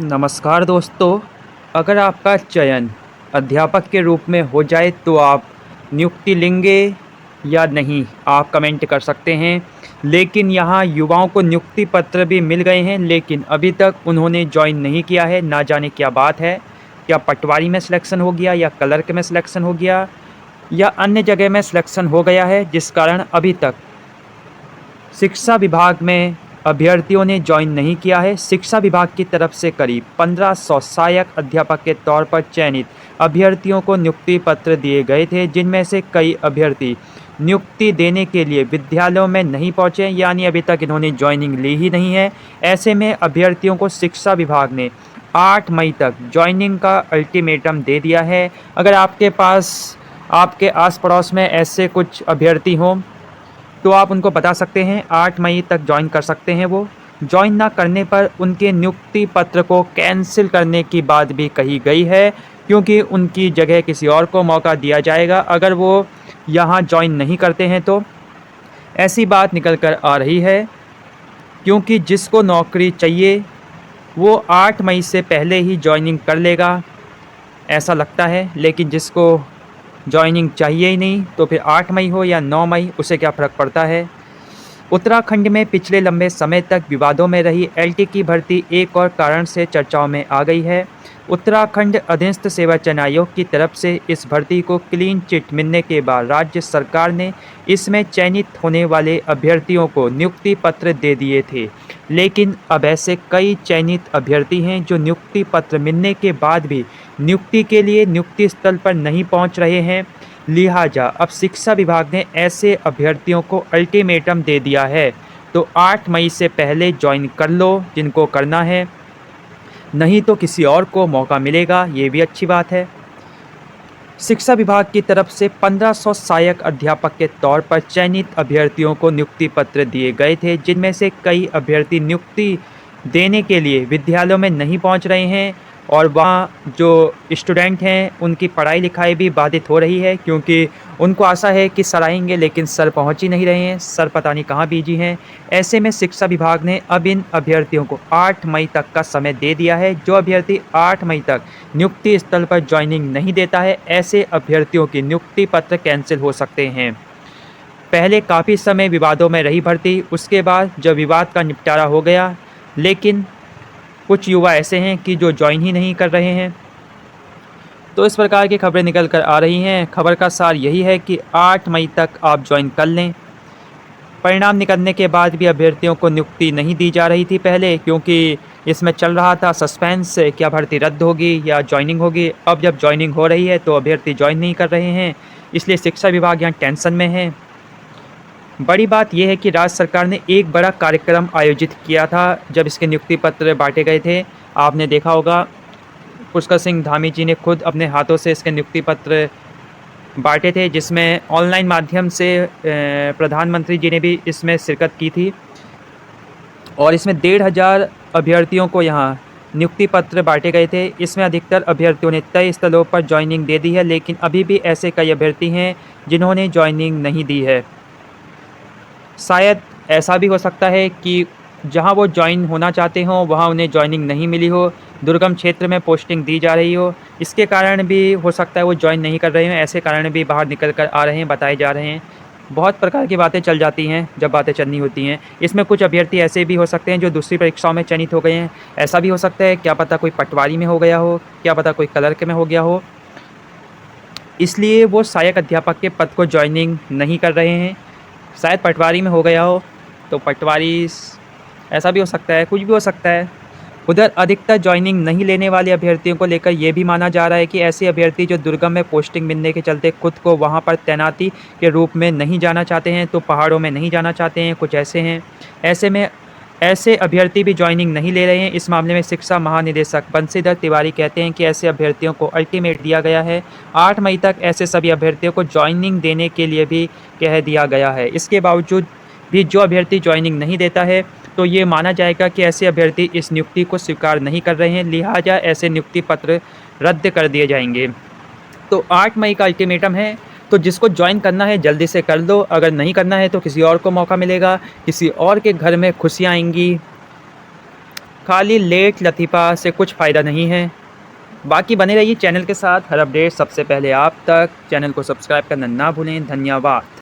नमस्कार दोस्तों। अगर आपका चयन अध्यापक के रूप में हो जाए तो आप नियुक्ति लेंगे या नहीं, आप कमेंट कर सकते हैं। लेकिन यहाँ युवाओं को नियुक्ति पत्र भी मिल गए हैं, लेकिन अभी तक उन्होंने ज्वाइन नहीं किया है। ना जाने क्या बात है, क्या पटवारी में सिलेक्शन हो गया या क्लर्क में सिलेक्शन हो गया या अन्य जगह में सिलेक्शन हो गया है, जिस कारण अभी तक शिक्षा विभाग में अभ्यर्थियों ने ज्वाइन नहीं किया है। शिक्षा विभाग की तरफ से करीब 1500 सहायक अध्यापक के तौर पर चयनित अभ्यर्थियों को नियुक्ति पत्र दिए गए थे, जिनमें से कई अभ्यर्थी नियुक्ति देने के लिए विद्यालयों में नहीं पहुंचे, यानी अभी तक इन्होंने ज्वाइनिंग ली ही नहीं है। ऐसे में अभ्यर्थियों को शिक्षा विभाग ने 8 मई तक ज्वाइनिंग का अल्टीमेटम दे दिया है। अगर आपके पास आपके आस पड़ोस में ऐसे कुछ अभ्यर्थी हों तो आप उनको बता सकते हैं 8 मई तक ज्वाइन कर सकते हैं। वो ज्वाइन ना करने पर उनके नियुक्ति पत्र को कैंसिल करने की बात भी कही गई है, क्योंकि उनकी जगह किसी और को मौका दिया जाएगा अगर वो यहाँ ज्वाइन नहीं करते हैं। तो ऐसी बात निकल कर आ रही है, क्योंकि जिसको नौकरी चाहिए वो 8 मई से पहले ही ज्वाइनिंग कर लेगा, ऐसा लगता है। लेकिन जिसको ज्वाइनिंग चाहिए ही नहीं तो फिर 8 मई हो या 9 मई, उसे क्या फ़र्क पड़ता है। उत्तराखंड में पिछले लंबे समय तक विवादों में रही एलटी की भर्ती एक और कारण से चर्चाओं में आ गई है। उत्तराखंड अधीनस्थ सेवा चयन आयोग की तरफ से इस भर्ती को क्लीन चिट मिलने के बाद राज्य सरकार ने इसमें चयनित होने वाले अभ्यर्थियों को नियुक्ति पत्र दे दिए थे। लेकिन अब ऐसे कई चयनित अभ्यर्थी हैं जो नियुक्ति पत्र मिलने के बाद भी नियुक्ति के लिए नियुक्ति स्थल पर नहीं पहुंच रहे हैं। लिहाजा अब शिक्षा विभाग ने ऐसे अभ्यर्थियों को अल्टीमेटम दे दिया है, तो 8 मई से पहले ज्वाइन कर लो जिनको करना है, नहीं तो किसी और को मौका मिलेगा। ये भी अच्छी बात है। शिक्षा विभाग की तरफ से 1500 सहायक अध्यापक के तौर पर चयनित अभ्यर्थियों को नियुक्ति पत्र दिए गए थे, जिनमें से कई अभ्यर्थी नियुक्ति देने के लिए विद्यालयों में नहीं पहुंच रहे हैं और वहाँ जो स्टूडेंट हैं उनकी पढ़ाई लिखाई भी बाधित हो रही है, क्योंकि उनको आशा है कि सर आएंगे, लेकिन सर पहुँच ही नहीं रहे हैं। सर पता नहीं कहाँ बिजी हैं। ऐसे में शिक्षा विभाग ने अब इन अभ्यर्थियों को 8 मई तक का समय दे दिया है। जो अभ्यर्थी 8 मई तक नियुक्ति स्थल पर ज्वाइनिंग नहीं देता है, ऐसे अभ्यर्थियों की नियुक्ति पत्र कैंसिल हो सकते हैं। पहले काफ़ी समय विवादों में रही भर्ती, उसके बाद जब विवाद का निपटारा हो गया, लेकिन कुछ युवा ऐसे हैं कि जो ज्वाइन ही नहीं कर रहे हैं। तो इस प्रकार की खबरें निकल कर आ रही हैं। खबर का सार यही है कि 8 मई तक आप ज्वाइन कर लें। परिणाम निकलने के बाद भी अभ्यर्थियों को नियुक्ति नहीं दी जा रही थी पहले, क्योंकि इसमें चल रहा था सस्पेंस, क्या भर्ती रद्द होगी या ज्वाइनिंग होगी। अब जब ज्वाइनिंग हो रही है तो अभ्यर्थी ज्वाइन नहीं कर रहे हैं, इसलिए शिक्षा विभाग यहाँ टेंशन में है। बड़ी बात यह है कि राज्य सरकार ने एक बड़ा कार्यक्रम आयोजित किया था जब इसके नियुक्ति पत्र बांटे गए थे। आपने देखा होगा, पुष्कर सिंह धामी जी ने खुद अपने हाथों से इसके नियुक्ति पत्र बांटे थे, जिसमें ऑनलाइन माध्यम से प्रधानमंत्री जी ने भी इसमें शिरकत की थी। और इसमें 1500 अभ्यर्थियों को यहाँ नियुक्ति पत्र बांटे गए थे। इसमें अधिकतर अभ्यर्थियों ने तय स्थलों पर ज्वाइनिंग दे दी है, लेकिन अभी भी ऐसे कई अभ्यर्थी हैं जिन्होंने ज्वाइनिंग नहीं दी है। शायद ऐसा भी हो सकता है कि जहां वो ज्वाइन होना चाहते हों वहां उन्हें ज्वाइनिंग नहीं मिली हो, दुर्गम क्षेत्र में पोस्टिंग दी जा रही हो, इसके कारण भी हो सकता है वो ज्वाइन नहीं कर रहे हों। ऐसे कारण भी बाहर निकल कर आ रहे हैं, बताए जा रहे हैं। बहुत प्रकार की बातें चल जाती हैं जब बातें चलनी होती हैं। इसमें कुछ अभ्यर्थी ऐसे भी हो सकते हैं जो दूसरी परीक्षाओं में चयनित हो गए हैं। ऐसा भी हो सकता है, क्या पता कोई पटवारी में हो गया हो, क्या पता कोई क्लर्क में हो गया हो, इसलिए वो सहायक अध्यापक के पद को ज्वाइनिंग नहीं कर रहे हैं। शायद पटवारी में हो गया हो तो पटवारी, ऐसा भी हो सकता है, कुछ भी हो सकता है। उधर अधिकतर ज्वाइनिंग नहीं लेने वाले अभ्यर्थियों को लेकर यह भी माना जा रहा है कि ऐसे अभ्यर्थी जो दुर्गम में पोस्टिंग मिलने के चलते खुद को वहां पर तैनाती के रूप में नहीं जाना चाहते हैं, तो पहाड़ों में नहीं जाना चाहते हैं, कुछ ऐसे हैं। ऐसे में ऐसे अभ्यर्थी भी ज्वाइनिंग नहीं ले रहे हैं। इस मामले में शिक्षा महानिदेशक बंशीधर तिवारी कहते हैं कि ऐसे अभ्यर्थियों को अल्टीमेट दिया गया है। 8 मई तक ऐसे सभी अभ्यर्थियों को ज्वाइनिंग देने के लिए भी कह दिया गया है। इसके बावजूद भी जो अभ्यर्थी ज्वाइनिंग नहीं देता है तो ये माना जाएगा कि ऐसे अभ्यर्थी इस नियुक्ति को स्वीकार नहीं कर रहे हैं, लिहाजा ऐसे नियुक्ति पत्र रद्द कर दिए जाएंगे। तो 8 मई का अल्टीमेटम है, तो जिसको ज्वाइन करना है जल्दी से कर दो, अगर नहीं करना है तो किसी और को मौका मिलेगा, किसी और के घर में खुशियाँ आएंगी। खाली लेट लतीफ़ा से कुछ फ़ायदा नहीं है। बाकी बने रहिए चैनल के साथ, हर अपडेट सबसे पहले आप तक। चैनल को सब्सक्राइब करना ना भूलें। धन्यवाद।